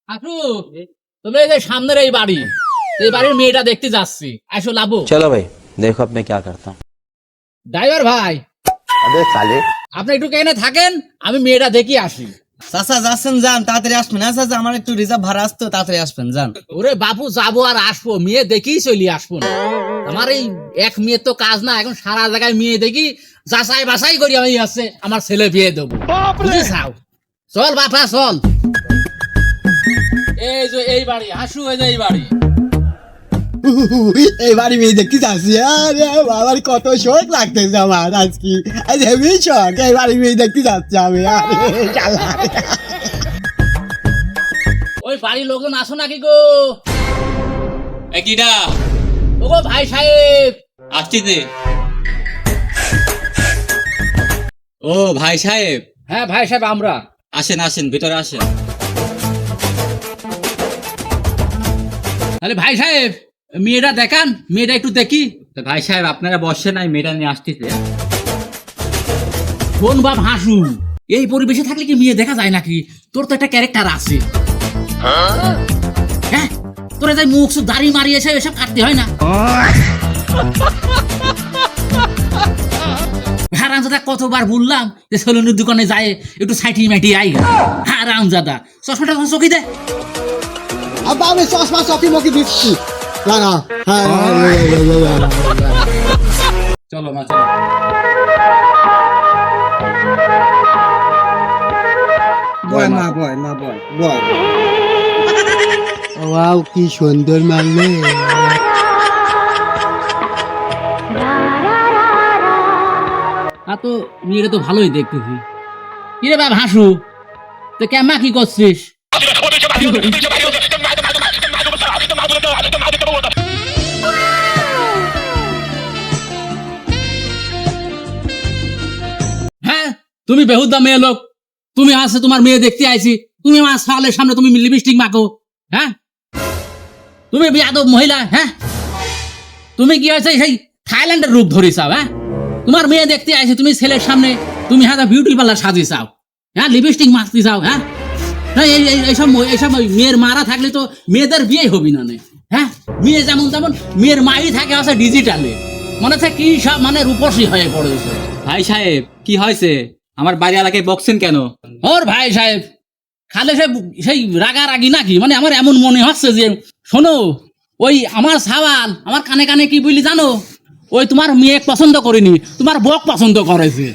আপু তুমি এই যে সামনের এই বাড়ির মেয়েটা দেখতে যাচ্ছি, আসো লাবু। चलो भाई देखो अब मैं क्या करता हूँ। ড্রাইভার ভাই, अबे साले আপনি একটু কেনে থাকেন, আমি মেয়েটা দেখি আসি। চাচা যাচ্ছেন যান, তাড়াতাড়ি আসবেন। হ্যাঁ চাচা, আমার একটু রিজার্ভ ভাড়া আসতো, তাড়াতাড়ি আসবেন যান। ওরে বাপু, যাবো আর আসবো, মেয়ে দেখি চলি আসবো না। আমার এই এক মেয়ের তো কাজ না, এখন সারা জায়গায় মেয়ে দেখি যাচাই বাছাই করি আমি আছে আমার ছেলে বিয়ে দেবো, বুঝেছাও? চল বাপা চল। এই যে এই বাড়ি হাসু, এই যে এই বাড়ি। এই বাড়ি মেয়ে দেখতে যাচ্ছি। আরে বাবার কত শখ লাগতেছে আমার আজকে, আজ হেভি শখ। এই বাড়ি মেয়ে দেখতে যাচ্ছি আমি। আরে শালা। ওই বাড়ির লোকজন আসো নাকি গো? একইটা ও গো ভাই সাহেব। আসছিতে। ও ভাই সাহেব, হ্যাঁ ভাই সাহেব, আমরা আসেন আসেন, ভিতরে আসেন। তাহলে ভাই সাহেব মেয়েটা দেখান, মেয়েটা একটু দেখি। তো ভাই সাহেব আপনারা বসেন, নাই মেয়েটা নিয়ে আসতেছে। শোন বাপ হাসু, এই পরিবেশে থাকলে কি মেয়ে দেখা যায় নাকি? তোর তো একটা ক্যারেক্টার আছে, হ্যাঁ? তোরা যাই মুখ সুখ দাড়ি মারিয়েছে, এসব কাটতে হয় না। হারামজাদা কতবার বললাম যে সেলুনের দোকানে যায় একটু সাইটি মাইটি আই। হারামজাদা চশমাটা চোখে দে। আব্বা আমি চশমা চকি মকি দিচ্ছি। লাগা। হ্যাঁ চলো মা চলো। বয় মা, বয় মা, বয় বয়। ওয়াও কি সুন্দর মারলে। তো মেয়েটা তো ভালোই দেখতেছি। কিরে বাপ হাসু, তো কেমা কি করছিস? হ্যাঁ, তুমি বেহুদা মেয়ে লোক, তুমি আসে তোমার মেয়ে দেখতে আইছি, তুমি আমার সালের সামনে তুমি লিপস্টিক মাখো, হ্যাঁ? তুমি বেয়াদব মহিলা, হ্যাঁ? তুমি কি হয়েছে সেই থাইল্যান্ডের রূপ ধরিসাও, হ্যাঁ? তোমার মেয়ে দেখতে আইছি, তুমি ছেলের সামনে তুমি হ্যাঁ বিউটি পার্লার সাজি চাও, হ্যাঁ লিপস্টিক মাখতে চাও, হ্যাঁ? এইসব মেয়ের মারা থাকলে তো মেয়েদের বিয়ে হবি না, হ্যাঁ? মেয়ে যেমন তেমন মেয়ের মাই থাকে আছে ডিজিটালে, মনে হচ্ছে কি সব মানে রূপসী হয়ে পড়েছে। ভাই সাহেব কি হয়েছে? আমার বাড়ি এলাকায় বকছেন কেন? ওর ভাই সাহেব খালে সেই রাগারাগি নাকি, মানে আমার এমন মনে হচ্ছে যে, শোনো ওই আমার সাওয়াল আমার কানে কানে কি বলি জানো, ওই তোমার মেয়ে পছন্দ করিনি, তোমার বক পছন্দ করেছে।